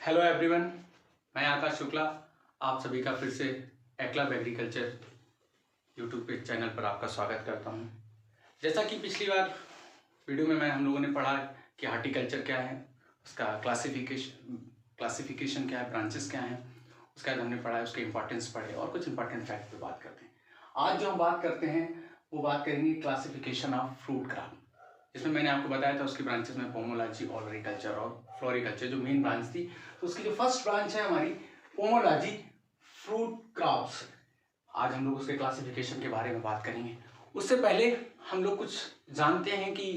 Hello everyone, मैं आकाश शुक्ला आप सभी का फिर से एक्लब एग्रीकल्चर यूट्यूब पे चैनल पर आपका स्वागत करता हूं। जैसा कि पिछली बार वीडियो में हम लोगों ने पढ़ा कि हार्टिकल्चर क्या है, उसका क्लासिफिकेशन क्या है, ब्रांचेस क्या हैं, उसका हमने पढ़ा है, उसके इंपॉर्टेंस पढ़े और कुछ इंपॉर्टेंट फैक्ट पे बात करते हैं। आज जो हम बात करते हैं वो बात करेंगे क्लासिफिकेशन ऑफ फ्रूट क्रॉप, जिसमें मैंने आपको बताया था उसकी ब्रांचेस में पोमोलॉजी, ओलरीकल्चर और फ्लोरिकल्चर जो मेन ब्रांच थी। तो उसकी जो फर्स्ट ब्रांच है हमारी पोमोलॉजी, फ्रूट क्रॉप्स। आज हम लोग उसके क्लासिफिकेशन के बारे में बात करेंगे। उससे पहले हम लोग कुछ जानते हैं कि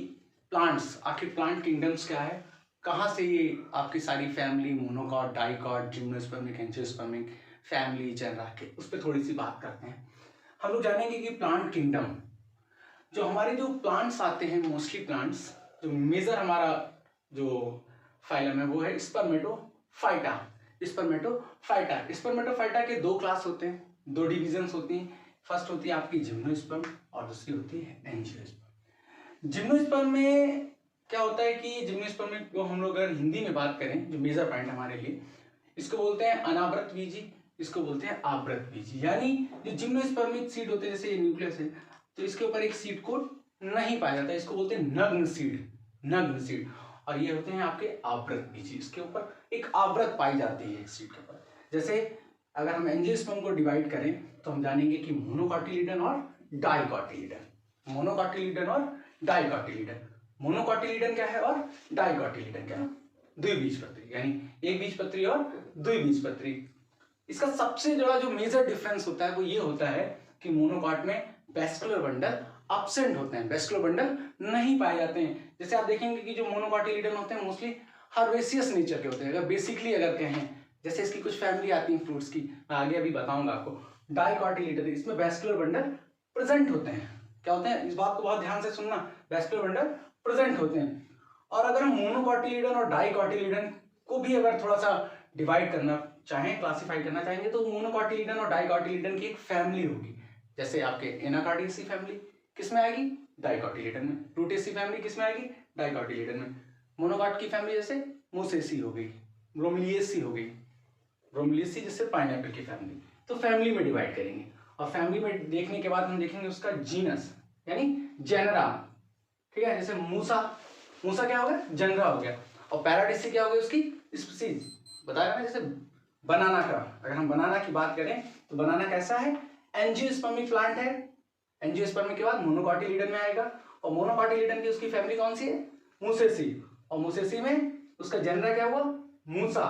प्लांट्स, आखिर प्लांट किंगडम्स क्या है, कहाँ से ये आपकी सारी family monocot, dicot, gymnospermic, angiospermic family genera के, उस पर थोड़ी सी बात करते हैं। हम लोग जानेंगे कि प्लांट किंगडम, जो हमारे जो प्लांट्स आते हैं, मोस्टली प्लांट्स, जो मेजर हमारा जो फाइलम है वो है स्पर्मेटोफाइटा। स्पर्मेटोफाइटा के दो क्लास होते हैं, दो डिविजन्स होती हैं। फर्स्ट होती है आपकी जिम्नोस्पर्म और दूसरी होती है एंजियोस्पर्म। जिम्नोस्पर्म में क्या होता है कि जिम्नोस्पर्म में को हम लोग अगर हिंदी में बात करें, जो मेजर पॉइंट हमारे लिए, इसको बोलते हैं अनावृत बीजी, इसको बोलते हैं आवृत बीजी। यानी जो जिम्नोस्पर्मिक सीड होते हैं, जैसे ये न्यूक्लियस है, तो इसके ऊपर एक सीड कोट नहीं पाया जाता, इसको बोलते हैं नग्न सीड, नग्न सीड। और ये होते हैं आपके आवृत बीजी, इसके ऊपर एक आवृत पाई जाती है सीड के ऊपर। जैसे अगर हम एंजियोस्पर्म को डिवाइड करें तो हम जानेंगे कि मोनोकॉटिलिडन और डाइकॉटिलिडन। मोनोकॉटिलिडन और डाइकॉटिलिडन। मोनोकॉटिलिडन क्या है और डाइकॉटिलिडन क्या है? द्विबीजपत्री, यानी एक बीजपत्री और द्विबीजपत्री। इसका सबसे बड़ा जो मेजर डिफरेंस होता है वो ये होता है कि मोनोकॉट में वेस्कुलर बंडल एब्सेंट होते हैं, वेस्कुलर बंडल नहीं पाए जाते हैं। जैसे आप देखेंगे कि जो मोनोकॉटिलिडन होते हैं मोस्टली हर्बेसियस नेचर के होते हैं। अगर बेसिकली अगर कहें, जैसे इसकी कुछ फैमिली आती है फ्रूट्स की, मैं आगे अभी बताऊंगा आपको। डाइकॉटिलिडन, इसमें वेस्कुलर बंडल प्रेजेंट होते हैं। क्या होते हैं, इस बात को बहुत ध्यान से सुनना, वेस्कुलर बंडल प्रेजेंट होते हैं। और अगर हम मोनोकॉटिलिडन और डाइकॉटिलिडन को भी अगर थोड़ा सा डिवाइड करना चाहें, क्लासिफाई करना चाहेंगे, तो मोनोकॉटिलिडन और डाइकॉटिलिडन की एक फैमिली होगी। जैसे आपके एनाकार्डियेसी फैमिली किसमें आएगी? डाइकॉटिलिडन में। रूटेसी फैमिली किसमें आएगी? डाइकॉटिलिडन में। मोनोकॉट की फैमिली जैसे मोसेसी हो गई, ब्रोमिलियेसी हो गई, ब्रोमिलियेसी जैसे पाइनएप्पल की फैमिली। तो फैमिली में डिवाइड करेंगे और फैमिली में देखने के बाद हम देखेंगे उसका जीनस यानी जेनरा। ठीक है, जैसे मूसा, मूसा क्या हो गया? जनरा हो गया। और पैराडिसी क्या हो गई? उसकी स्पीसीज। बताया ना, जैसे बनाना का, अगर हम बनाना की बात करें तो बनाना कैसा है? एंजियोस्पर्मिक प्लांट है। एंजियोस्पर्मिक के बाद मोनोकॉटिलिडन में आएगा और मोनोकॉटिलिडन की उसकी फैमिली कौन सी है? मूसेसी। और मूसेसी में उसका जेनरा क्या हुआ? मूसा।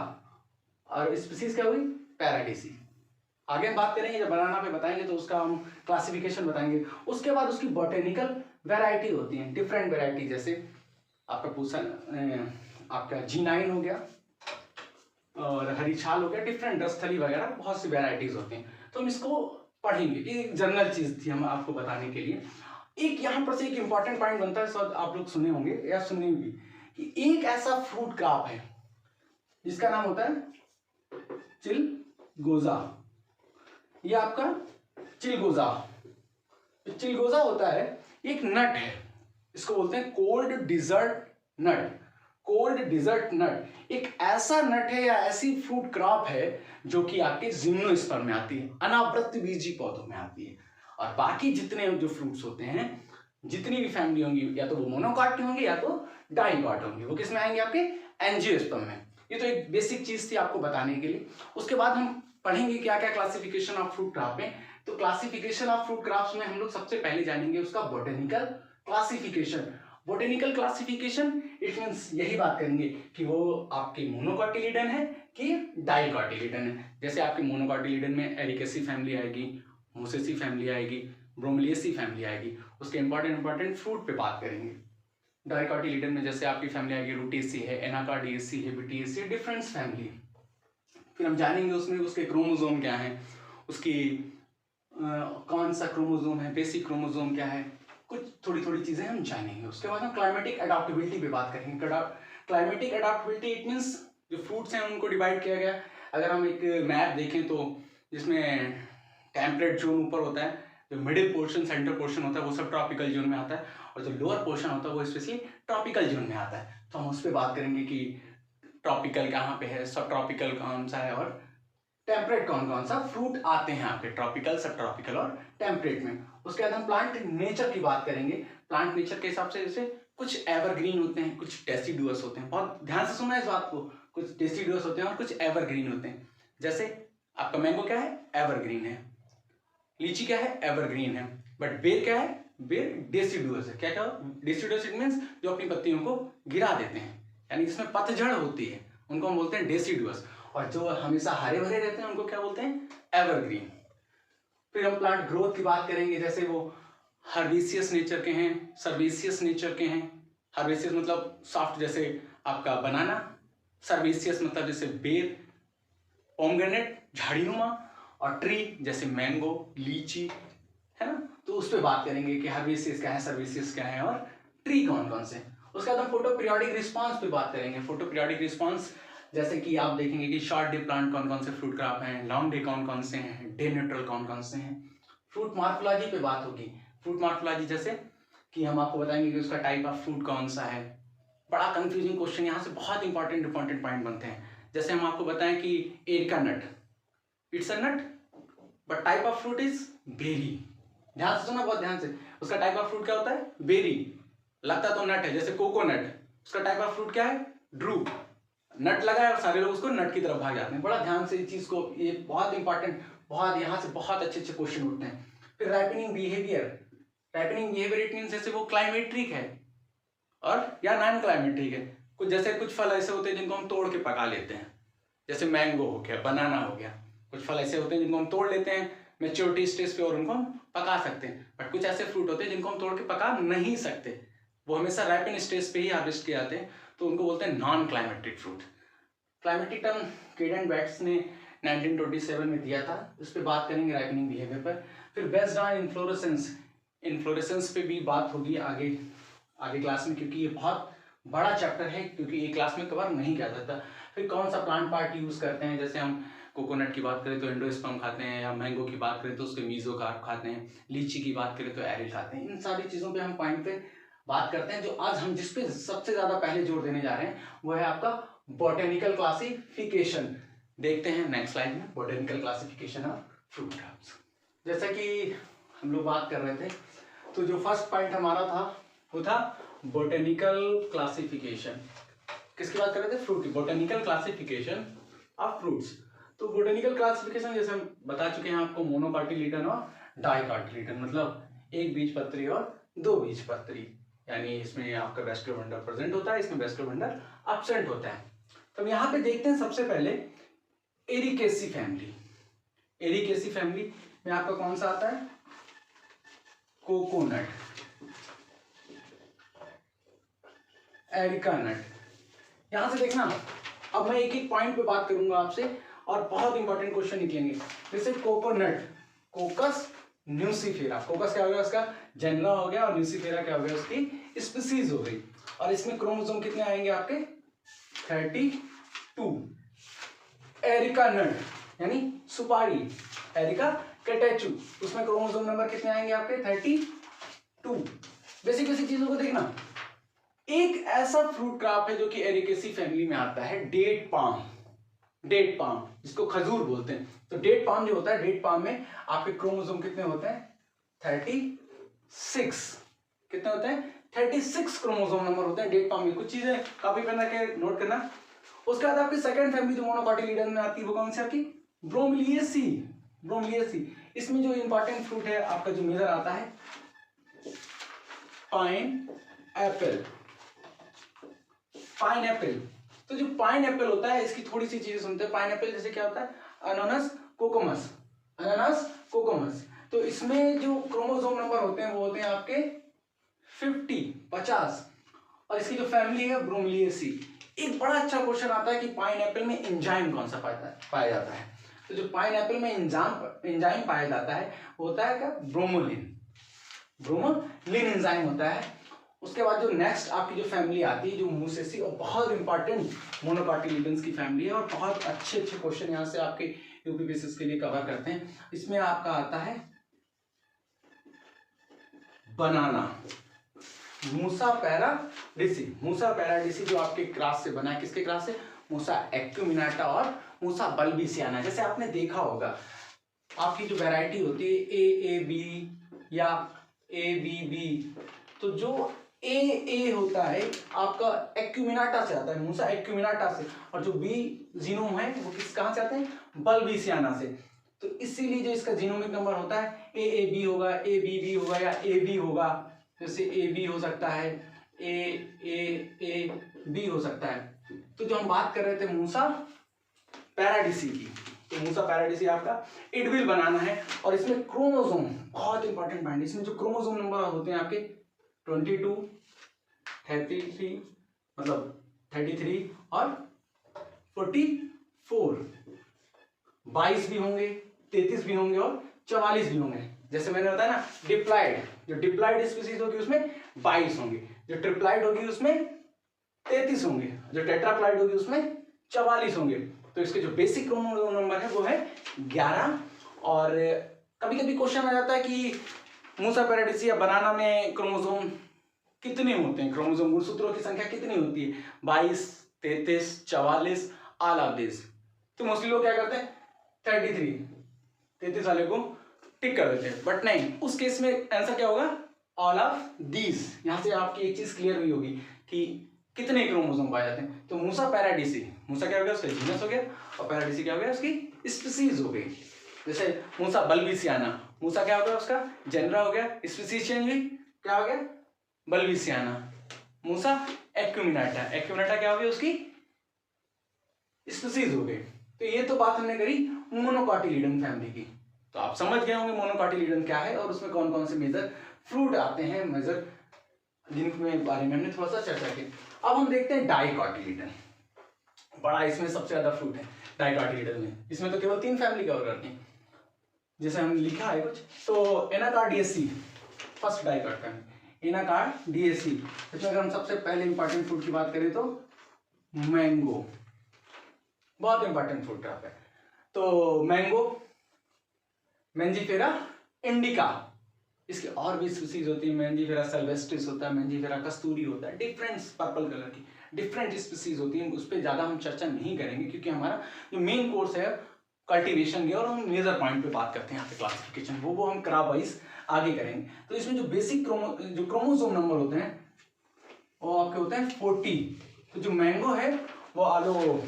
और स्पीसीज क्या हुई? पैराडिसी। आगे हम बात करेंगे, जब बनाना पे बताएंगे तो उसका हम क्लासिफिकेशन बताएंगे। उसके बाद उसकी बॉटेनिकल वैरायटी होती है, डिफरेंट वैरायटी। जैसे आपका पूछा आपका G9 हो गया और हरी छाल हो गया, डिफरेंट रसथली वगैरह बहुत सी वैरायटीज होती हैं। तो हम इसको पढ़ेंगे, ये एक जनरल चीज थी हम आपको बताने के लिए। एक यहाँ पर से एक इंपॉर्टेंट पॉइंट बनता है, शायद आप लोग सुने होंगे या सुने होंगे, कि एक ऐसा फ्रूट क्रॉप है जिसका नाम होता है चिलगोजा। ये आपका चिलगोजा, चिलगोजा होता है, एक नट है, इसको बोलते हैं कोल्ड डिजर्ट नट। कोल्ड डिजर्ट नट एक ऐसा नट है या ऐसी फ्रूट क्रॉप है जो कि आपके जिम्नोस्पर्म में आती है, अनावृत बीजी पौधों में आती है। और बाकी जितने जो फ्रूट्स होते हैं, जितनी भी फैमिली होंगी, या तो वो मोनोकॉट की होंगी या तो डाइकॉट होंगी, वो किस में आएंगे? आपके एंजियोस्पर्म में। ये तो एक बेसिक चीज थी आपको बताने के लिए। उसके बाद हम पढ़ेंगे क्या क्या क्लासिफिकेशन ऑफ फ्रूट क्रॉप है। तो क्लासिफिकेशन ऑफ फ्रूट क्रॉप्स में हम लोग सबसे पहले जानेंगे उसका botanical classification. Botanical classification it means यही बात करेंगे कि वो आपके मोनोकॉटिलिडन है कि डाइकॉटिलिडन है। जैसे आपके मोनोकॉटिलिडन में एरिकेसी फैमिली आएगी, मोसेसी फैमिली आएगी, ब्रोमिलियेसी फैमिली आएगी। उसके इंपॉर्टेंट फ्रूट पे बात करेंगे। डाइकॉटिलिडन में जैसे आपकी फैमिली आएगी, रूटेसी है, एनाकार्डियेसी है, विटियेसी, डिफरेंट फैमिली। फिर हम जानेंगे उसमें उसके क्रोमोसोम क्या है, उसकी कौन सा क्रोमोसोम है, बेसिक क्रोमोसोम क्या है, कुछ थोड़ी थोड़ी चीजें हम जानेंगे। उसके बाद हम क्लाइमेटिक अडॉप्टेबिलिटी पे बात करेंगे। क्लाइमेटिक अडॉप्टेबिलिटी इट मींस जो फ्रूट्स हैं उनको डिवाइड किया गया। अगर हम एक मैप देखें तो जिसमें टेम्परेट जोन ऊपर होता है, जो मिडिल पोर्शन, सेंटर पोर्शन होता है, वो सब ट्रॉपिकल जोन में आता है, और जो लोअर पोर्शन होता है वो स्पेशली ट्रॉपिकल जोन में आता है। तो हम उस पर बात करेंगे कि ट्रॉपिकल कहाँ पे है, सब ट्रॉपिकल कौन सा है और टेम्परेट कौन कौन सा फ्रूट आते हैं आपके ट्रॉपिकल, सब ट्रॉपिकल और टेम्परेट में। उसके बाद हम प्लांट नेचर की बात करेंगे। प्लांट नेचर के हिसाब से जैसे कुछ एवरग्रीन होते हैं, कुछ डेसिडुअस होते हैं, बहुत ध्यान से सुनना इस बात को, कुछ डेसिडुअस होते हैं और कुछ एवरग्रीन होते हैं। जैसे आपका मैंगो क्या है, एवरग्रीन है, लीची क्या है, एवरग्रीन है, बट बेर क्या है, बेर डेसिडुअस है। क्या क्या डेसिडुअस, इट मीन्स जो अपनी पत्तियों को गिरा देते हैं, यानी जिसमें पतझड़ होती है उनको हम बोलते हैं डेसिडुअस, और जो हमेशा हरे भरे रहते हैं उनको क्या बोलते हैं, एवरग्रीन। फिर हम प्लांट ग्रोथ की बात करेंगे, जैसे वो हर्बेसियस नेचर के हैं, सर्वेसियस नेचर के हैं। हर्बेसियस मतलब सॉफ्ट जैसे आपका बनाना, सर्वेसियस मतलब जैसे बेर, पोमग्रेनेट झाड़ीनुमा, और ट्री जैसे मैंगो, लीची, है ना। तो उस पर बात करेंगे कि हर्बेसियस क्या है, सर्वेसियस क्या है और ट्री कौन कौन से। उसके बाद हम फोटो पीरियोडिक रिस्पॉन्स पे बात करेंगे। फोटो पीरियोडिक रिस्पॉन्स जैसे कि आप देखेंगे कि शॉर्ट डे प्लांट कौन कौन से फ्रूट क्रॉप हैं, लॉन्ग डे कौन कौन से हैं, डे न्यूट्रल कौन कौन से हैं। फ्रूट मॉर्फोलॉजी पे बात होगी। फ्रूट मॉर्फोलॉजी जैसे कि हम आपको बताएंगे कि उसका टाइप ऑफ फ्रूट कौन सा है। बड़ा कंफ्यूजिंग क्वेश्चन, यहाँ से बहुत इंपॉर्टेंट पॉइंट बनते हैं। जैसे हम आपको बताएं कि areca nut, it's a nut but type of fruit is berry. ध्यान से सुना, बहुत ध्यान से। उसका टाइप ऑफ फ्रूट क्या होता है, बेरी। लगता तो नट है, जैसे कोकोनट, उसका टाइप ऑफ फ्रूट क्या है, ड्रू। नट लगा है और सारे लोग उसको नट की तरफ भाग जाते हैं। बड़ा ध्यान से इस चीज को, ये बहुत इंपॉर्टेंट, बहुत यहाँ से बहुत अच्छे अच्छे क्वेश्चन उठते हैं। फिर ripening behaviour. Ripening behaviour it mean जैसे वो क्लाइमेट्रिक है और या नॉन क्लाइमेट्रिक है। कुछ जैसे कुछ फल ऐसे होते हैं जिनको हम तोड़ के पका लेते हैं, जैसे मैंगो हो गया, बनाना हो गया। कुछ फल ऐसे होते हैं जिनको हम तोड़ लेते हैं मेच्योरिटी स्टेज पे और उनको हम पका सकते हैं, बट कुछ ऐसे फ्रूट होते हैं जिनको हम तोड़ के पका नहीं सकते, वो हमेशा राइपिंग स्टेज पे ही हार्वेस्ट किए जाते हैं, तो उनको बोलते हैं non climatic fruit. Climatic term केड and bats ने 1927 में दिया था, उस पर बात करेंगे राइपनिंग बिहेवियर पर। फिर बेस्ड ऑन इन्फ्लोरेसेंस, इन्फ्लोरेसेंस पे भी बात होगी आगे क्लास में, क्योंकि ये बहुत बड़ा चैप्टर है, क्योंकि ये क्लास में कवर नहीं किया जाता। फिर कौन सा प्लांट पार्ट यूज करते हैं, जैसे हम कोकोनट की बात करें तो एंडोस्पर्म खाते हैं, या मैंगो की बात करें तो उसके मीजोकार्प खाते हैं, लीची की बात करें तो एरिल खाते हैं। इन सारी चीज़ों पे हम पॉइंट पे बात करते हैं। जो आज हम जिस पे सबसे ज़्यादा पहले जोर देने जा रहे हैं वो है आपका बॉटेनिकल क्लासिफिकेशन। देखते हैं नेक्स्ट स्लाइड में, botanical classification of fruit crops. जैसा कि हम लोग बात कर रहे थे, तो जो फर्स्ट पॉइंट हमारा था वो था बॉटेनिकल क्लासिफिकेशन। किसकी बात कर रहे थे, फ्रूट की। Botanical classification of fruits. तो बॉटेनिकल क्लासिफिकेशन जैसे हम बता चुके हैं आपको, मोनोकार्टिलिडन और डाइकार्टिलिडन, मतलब एक बीजपत्री और दो बीजपत्री, यानी इसमें आपका वेस्कुलर बंडल प्रेजेंट होता है, इसमें वेस्कुलर बंडल एब्सेंट होता है। तो यहाँ पे देखते हैं सबसे पहले एरिकेसी फैमिली। एरिकेसी फैमिली में आपका कौन सा आता है, कोकोनट, एरिका नट। यहां से देखना, अब मैं एक एक पॉइंट पे बात करूंगा आपसे और बहुत इंपॉर्टेंट क्वेश्चन निकलेंगे। जैसे कोकोनट, कोकस न्यूसीफेरा, कोकस क्या हो गया उसका जेनरा हो गया, और न्यूसीफेरा क्या हो गया उसकी स्पीसीज हो गई। और इसमें क्रोमोसोम कितने आएंगे आपके 32। एरिका नट यानी सुपारी, एरिका कैटेचू, उसमें क्रोमोसोम नंबर कितने आएंगे आपके 32। बेसिक बेसिक चीजों को देखना। एक ऐसा फ्रूट क्रॉप है जो कि एरिकेसी फैमिली में आता है, डेट पाम। डेट पाम जिसको खजूर बोलते हैं। तो डेट पाम जो होता है, डेट पाम में आपके क्रोमोसोम कितने होते हैं 36। कितने होते हैं 36 क्रोमोसोम नंबर होते हैं डेट पाम में। कुछ चीजें कॉपी पेन रख नोट करना। उसके बाद आपकी सेकंड फैमिली जो मोनोकाटिलिडन में आती है वो कौन सी आपकी ब्रोमेलिएसी। ब्रोमेलिएसी इसमें जो इंपॉर्टेंट फ्रूट है आपका जो मेजर आता है पाइन एप्पल। पाइन एप्पल, तो जो पाइन एप्पल होता है इसकी थोड़ी सी चीजें सुनते हैं। पाइन एप्पल जैसे क्या होता है अनानास कोकोमस, अनानास कोकोमस। तो इसमें जो क्रोमोसोम नंबर होते हैं वो होते हैं आपके 50। और इसकी जो फैमिली है ब्रोमेलिएसी। एक बड़ा अच्छा क्वेश्चन आता है कि पाइन एप्पल में एंजाइम कौन सा पाया जाता है। तो जो पाइन एप्पल में एंजाइम पाया जाता है वो होता है क्या ब्रोमोलिन। ब्रोमोलिन एंजाइम होता है। उसके बाद जो नेक्स्ट आपकी जो फैमिली आती है जो मूसेसी, और बहुत इंपॉर्टेंट मोनोकाटिलिडन्स की फैमिली है, और बहुत अच्छे अच्छे क्वेश्चन यहाँ से आपके यूपी बेसिस के लिए कवर करते हैं। इसमें आपका आता है बनाना, मूसा पैराडिसी। मूसा पैराडिसी जो आपके क्रास से बना है, किसके क्रास से मूसा एक्यूमिनाटा और मूसा बल्बिसियाना। जैसे आपने देखा होगा आपकी जो वैरायटी होती है ए बी या ए बी, तो जो ए होता है आपका एक्यूमिनाटा से आता है, मूसा एक्यूमिनाटा से, और जो बी जीनोम है वो कहाँ से आते हैं, बल्बिसियाना से। तो इसीलिए जो इसका जीनोमिक नंबर होता है ए बी होगा, ए बी होगा या ए बी होगा। जैसे ए बी हो सकता है, ए बी हो सकता है। तो जो हम बात कर रहे थे मूसा पैराडिसी की, तो मूसा पैराडिसी आपका इडविल बनाना है, और इसमें क्रोमोसोम बहुत इंपॉर्टेंट पॉइंट, इसमें जो क्रोमोसोम नंबर होते हैं आपके 22, 33, मतलब 33 और 44, 22 भी होंगे, 33 भी होंगे और 44 भी होंगे। जैसे मैंने बताया ना डिप्लाइड, जो डिप्लाइड स्पीसीज होगी उसमें 22 होंगे, जो ट्रिप्लाइड होगी उसमें 33 होंगे, जो टेट्राप्लाइड होगी उसमें 44 होंगे। तो इसके जो बेसिक क्रोमोसोम नंबर है वो है 11। और कभी कभी क्वेश्चन आ जाता है कि मूसा पैराडिसी या बनाना में क्रोमोसोम कितने होते हैं, क्रोमोसोम गुणसूत्रों की संख्या कितनी होती है, 22, 33, 44, ऑल ऑफ दिस। तो मोस्टली लोग क्या करते हैं 33 वाले को टिक कर देते हैं, बट नहीं, उस केस में आंसर क्या होगा, ऑल ऑफ दीज। यहां से आपकी एक चीज क्लियर हुई होगी कि कितने क्रोमोसोम पाए जाते हैं। तो मूसा पैराडिसी, मूसा क्या हो गया उसका जीनस हो गया, और पैराडिसी क्या हो गया उसकी स्पीसीज हो गई। जैसे मूसा बल्बिसियाना, मूसा क्या हो गया उसका जेनरा हो गया, स्पीसीज चेंज हुई, क्या हो गया बल्बिसियाना। मूसा एक्यूमिनाटा, एक्यूमिनाटा क्या हो गया उसकी स्पीसीज हो गई। तो ये तो बात हमने करी मोनोकॉटिलिडन फैमिली की। तो आप समझ गए होंगे मोनोकॉटिलिडन क्या है और उसमें कौन कौन से मेजर फ्रूट आते हैं, मेजर जिनके बारे में हमने थोड़ा सा चर्चा की। अब हम देखते हैं डाइकॉटिलिडन, बड़ा इसमें सबसे ज्यादा फ्रूट है डाइकॉटिलिडन में। इसमें तो केवल 3 फैमिली कवर करते हैं, जैसे हम लिखा है कुछ। तो Anacardiaceae first dicot family, Anacardiaceae. इसमें अगर हम सबसे पहले इंपॉर्टेंट फ्रूट की बात करें तो मैंगो, बहुत इंपॉर्टेंट फ्रूट है। तो मैंगो, मेंजीफेरा इंडिका, इसके और भी स्पीसीज होती है, मेंजीफेरा सिल्वेस्ट्रिस होता है, मेंजीफेरा कस्तूरी होता है, डिफरेंट पर्पल कलर की डिफरेंट स्पीसीज होती हैं। उस पर ज्यादा हम चर्चा नहीं करेंगे क्योंकि हमारा जो मेन कोर्स है कल्टीवेशन की, और हम मेजर पॉइंट पे बात करते हैं यहाँ पे क्लासिफिकेशन, वो हम क्रॉप वाइज आगे करेंगे। तो इसमें जो बेसिक जो क्रोमोसोम नंबर होते हैं वो आपके होते हैं 40। तो जो मैंगो है वो आलो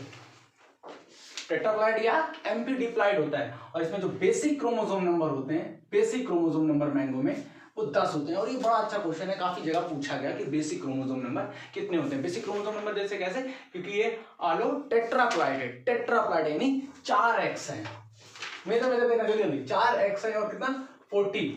टेट्राप्लाइड या एम्फीडिप्लाइड होता है, और इसमें जो बेसिक क्रोमोसोम नंबर होते हैं, बेसिक क्रोमोसोम नंबर मैंगो में वो 10 होते हैं। और ये बड़ा अच्छा क्वेश्चन है, काफी जगह पूछा गया कि बेसिक क्रोमोसोम नंबर कितने होते हैं। बेसिक क्रोमोसोम नंबर जैसे कैसे, क्योंकि ये आलो टेट्राप्लाइड है, टेट्राप्लाइड यानी 4x है, मेजर देखना जल्दी, 4x है और कितना 40,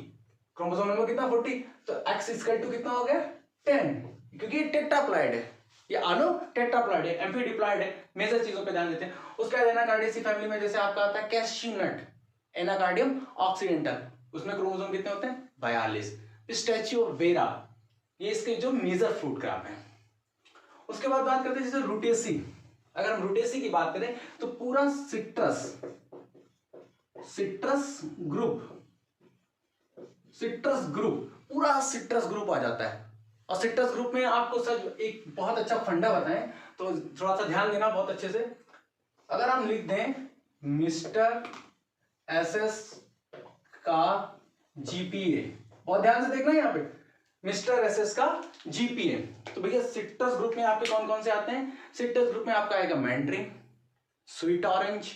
क्रोमोसोम नंबर कितना 40, तो x इक्वल टू कितना हो गया 10, क्योंकि ये टेट्राप्लाइड है, ये आलो टेट्राप्लाइड है, एम्फीडिप्लाइड है। मेजर चीजों पे ध्यान देते हैं। उसके बाद एनाकार्डियेसी फैमिली में जैसे आपका आता है कैश्यू नट, एनाकार्डियम ऑक्सीडेंटल, उसमें क्रोमोसोम कितने होते हैं 42। पिस्ताचियो वेरा, ये इसके जो मेजर फ्रूट क्रॉप है। उसके बाद बात करते हैं जैसे रूटेसी। अगर हम रूटेसी की बात करें तो पूरा सिट्रस ग्रुप पूरा सिट्रस ग्रुप आ जाता है। और सिट्रस ग्रुप में आपको सर एक बहुत अच्छा फंडा बताएं, तो थोड़ा सा ध्यान देना बहुत अच्छे से। अगर हम लिख दें मिस्टर एसएस का जीपीए, बहुत ध्यान से देखना यहाँ पे, मिस्टर एसएस का जीपीए, तो भैया सिट्रस ग्रुप में आपके कौन कौन से आते हैं। सिट्रस ग्रुप में आपका आएगा mandarin, sweet orange,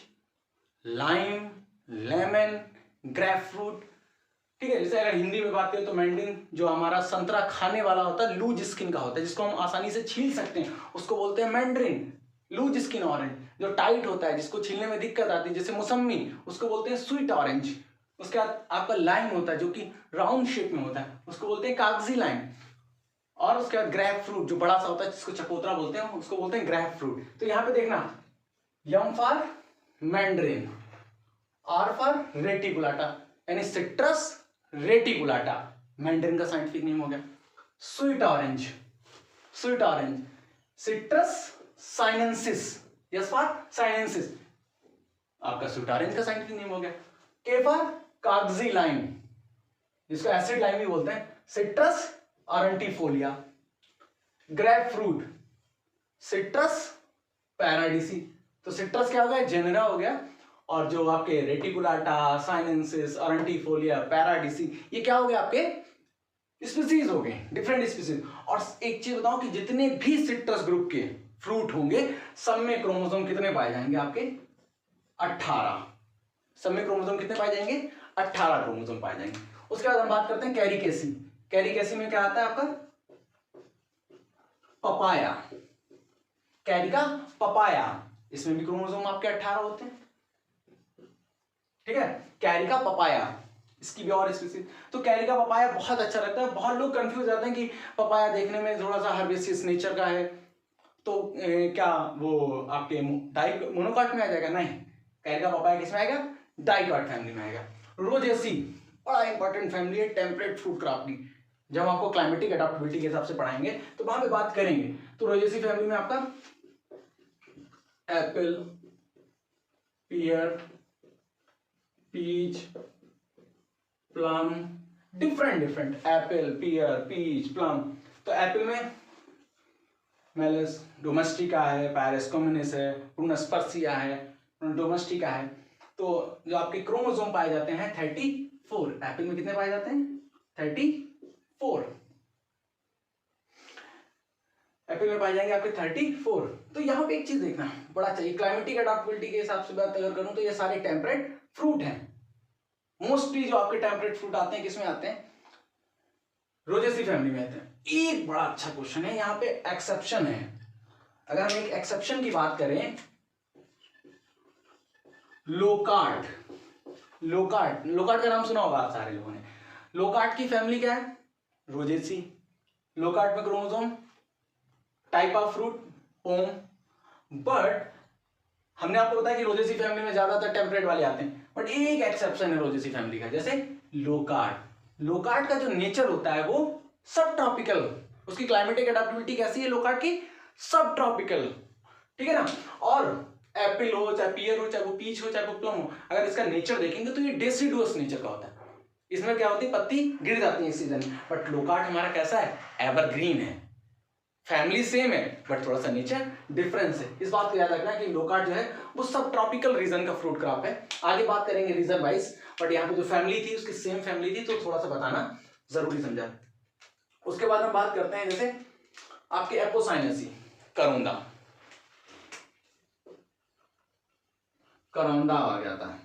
lime, lemon, grep fruit, ठीक है। जैसे अगर हिंदी में बात करें तो मैंड्रिन जो हमारा संतरा खाने वाला होता है, लूज स्किन का होता है, जिसको हम आसानी से छील सकते हैं, उसको बोलते हैं मैंड्रिन, लूज स्किन ऑरेंज। जो टाइट होता है, जिसको छीलने में दिक्कत आती है, जैसे मौसमी, उसको बोलते हैं स्वीट ऑरेंज। उसके बाद आपका लाइम होता है जो कि राउंड शेप में होता है, उसको बोलते हैं कागजी लाइम। और उसके बाद ग्रेप फ्रूट जो बड़ा सा होता है, जिसको चकोतरा बोलते हैं, उसको बोलते हैं ग्रेप फ्रूट। तो यहाँ पे देखना, M for mandarin, R for reticulata, यानी सिट्रस रेटिकुलाटा, मैंड्रिन का साइंटिफिक नेम हो गया। Sweet orange, citrus sinensis, S for sinensis, आपका स्वीट ऑरेंज का साइंटिफिक नेम हो गया। के फॉर कागजी लाइम, जिसको एसिड लाइम भी बोलते हैं, citrus aurantifolia. Grapefruit, citrus paradisi. तो सिट्रस क्या हो गया, जेनेरा हो गया, और जो आपके रेटिकुलाटा, साइनेंसिस, अरंटीफोलिया, पैराडीसी, ये क्या हो गया, आपके स्पीसीज हो गए, डिफरेंट स्पीसीज। और एक चीज बताओ कि जितने भी सिट्रस ग्रुप के फ्रूट होंगे सब में क्रोमोसोम कितने पाए जाएंगे, आपके 18। सब में क्रोमोसोम कितने पाए जाएंगे, 18 क्रोमोसोम पाए जाएंगे। उसके बाद हम बात करते हैं कैरिकेसी। कैरिकेसी में क्या आता है आपका, पपाया, कैरिका पपाया, इसमें भी क्रोमोसोम आपके 18 होते हैं, ठीक है। कैरिका पपाया, इसकी भी और स्पीसीज। तो कैरिका पपाया बहुत अच्छा लगता है। बहुत लोग कंफ्यूज रहते हैं कि पपाया देखने में थोड़ा सा हर्बेसियस नेचर का है, तो क्या वो आपके मोनोकॉट में आ जाएगा, नहीं, कैरिका पपाया किसमें आएगा, डाइकॉट फैमिली में आएगा। रोजेसी बड़ा इंपॉर्टेंट फैमिली है, टेम्परेट फ्रूट क्रॉप की, जब आपको क्लाइमेटिक एडाप्टेबिलिटी के हिसाब से पढ़ाएंगे तो वहां पे बात करेंगे। तो रोजेसी फैमिली में आपका एप्पल, पियर, पीच, प्लम, डिफरेंट एप्पल, पियर, पीच, प्लम। तो एप्पल में मेलिस डोमेस्टिका है, पैरिस कम्युनिस है, प्रूनस पर्सिया है, डोमेस्टिका है। तो जो आपके क्रोमोसोम पाए जाते हैं 34, एप्पल में कितने पाए जाते हैं, 34, एप्पल में पाए जाएंगे आपके 34। तो यहाँ पे एक चीज देखना बड़ा चाहिए, क्लाइमेटिक एडाप्टेबिलिटी के हिसाब से बात अगर करूं तो ये सारे टेम्परेट फ्रूट हैं। मोस्टली जो आपके टेम्परेट फ्रूट आते हैं किसमें आते हैं, रोजेसी फैमिली में आते हैं। एक बड़ा अच्छा क्वेश्चन है, यहाँ पे एक्सेप्शन है। अगर हम एक एक्सेप्शन की बात करें, लोकार्ड, लोकार्ड का नाम सुना होगा आप सारे लोगों ने। लोकार्ड की फैमिली क्या है, रोजेसी। लोकार्ड में chromosome, type of fruit, pome. But हमने आपको बताया कि रोजेसी फैमिली में ज्यादातर टेम्परेट वाले आते हैं, बट एक एक्सेप्शन है रोजेसी फैमिली का, जैसे लोकार्ड। लोकार्ड का जो नेचर होता है वो सब ट्रॉपिकल, उसकी क्लाइमेटिक एडाप्टेबिलिटी कैसी है लोकार्ड की, सब ट्रॉपिकल, ठीक है ना। और एप्पल हो, चाहे पियर हो, चाहे वो पीच हो, चाहे वो प्लम हो, अगर इसका नेचर देखेंगे तो ये डेसिडुअस नेचर का होता है। इसमें क्या होती है, पत्ती गिर जाती है इस सीजन में। बट लोकार्ड हमारा कैसा है, एवरग्रीन है, फैमिली सेम है बट थोड़ा सा नेचर डिफरेंस है। इस बात को याद रखना कि लोकार्ड जो है वो सब ट्रॉपिकल रीजन का फ्रूट क्रॉप है। आगे बात करेंगे रीजन वाइज, बट यहाँ पे जो फैमिली थी उसकी सेम फैमिली थी, तो थोड़ा सा बताना जरूरी समझा। उसके बाद हम बात करते हैं जैसे आपके एपोसाइनेसी, करोंदा, करौंदा आ जाता है।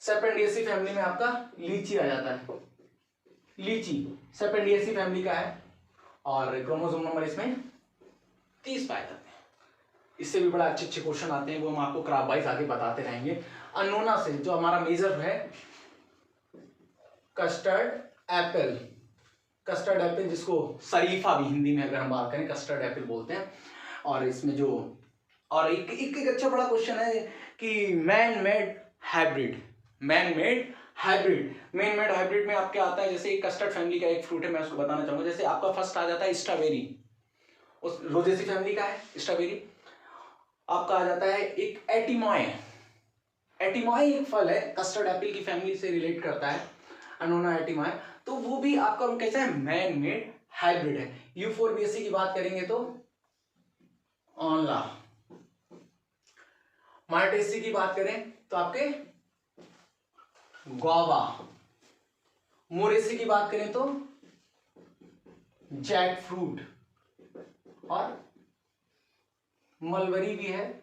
सेपेंडियसी फैमिली में आपका लीची आ जाता है, लीची सेपेंडियसी फैमिली का है, और क्रोमोसोम नंबर इसमें 30 पाए जाते हैं। इससे भी बड़ा अच्छे क्वेश्चन आते हैं, वो हम आपको क्रॉप वाइज आगे बताते रहेंगे। अनोना से जो हमारा मेजर है कस्टर्ड एप्पल, कस्टर्ड एप्पल जिसको शरीफा भी हिंदी में अगर हम बात करें कस्टर्ड एप्पल बोलते हैं। और इसमें जो और एक अच्छा बड़ा क्वेश्चन है कि man made hybrid, man made hybrid, man made hybrid में आपके आता है, जैसे एक कस्टर्ड फैमिली का एक फ्रूट है, मैं उसको बताना चाहूंगा। जैसे आपका फर्स्ट आ जाता है स्ट्रॉबेरी, उस रोजेसी फैमिली का है स्ट्रॉबेरी। आपका आ जाता है एक एटिमॉय, एटिमॉय एक फल है, कस्टर्ड एप्पल की फैमिली से रिलेट करता है, अनोना एटिमॉय। तो वो भी आपका कैसा है, मैन मेड हाइब्रिड है। यूफोर्बिएसी की बात करेंगे तो ऑनला, मार्टेसी की बात करें तो आपके गुआवा, मोरेसी की बात करें तो जैक फ्रूट, और मलबरी भी है,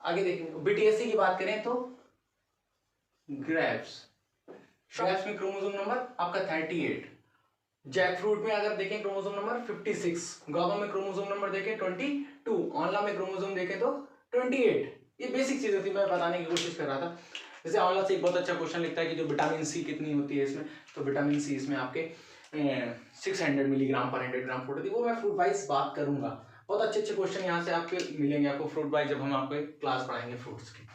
आगे देखेंगे। बीटीएसी की बात करें तो ग्रेप्स, ग्रेप्स में क्रोमोसोम नंबर आपका 38, जैक फ्रूट में अगर देखें क्रोमोसोम नंबर 56, गुआवा में क्रोमोसोम नंबर देखें 22, ऑनला में क्रोमोसोम देखें तो 28। ये बेसिक चीजें थी, मैं बताने की कोशिश कर रहा था। जैसे ऑनला से एक बहुत अच्छा क्वेश्चन लिखता है कि जो विटामिन सी कितनी होती है इसमें, तो विटामिन सी इसमें आपके 600 मिलीग्राम पर 100 ग्राम फ्रूट होती है। वो मैं फ्रूट वाइज बात करूंगा, बहुत अच्छे क्वेश्चन यहाँ से आपके मिलेंगे आपको फ्रूट वाइज, जब हम आपको क्लास पढ़ाएंगे फ्रूट्स की।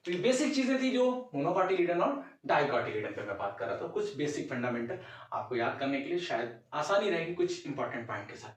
तो ये बेसिक चीजें थी जो मोनोकॉटिलिडन और डाइकॉटिलिडन पे मैं बात कर रहा था। कुछ बेसिक फंडामेंटल आपको याद करने के लिए शायद आसानी रहेगी कुछ इंपॉर्टेंट पॉइंट के साथ।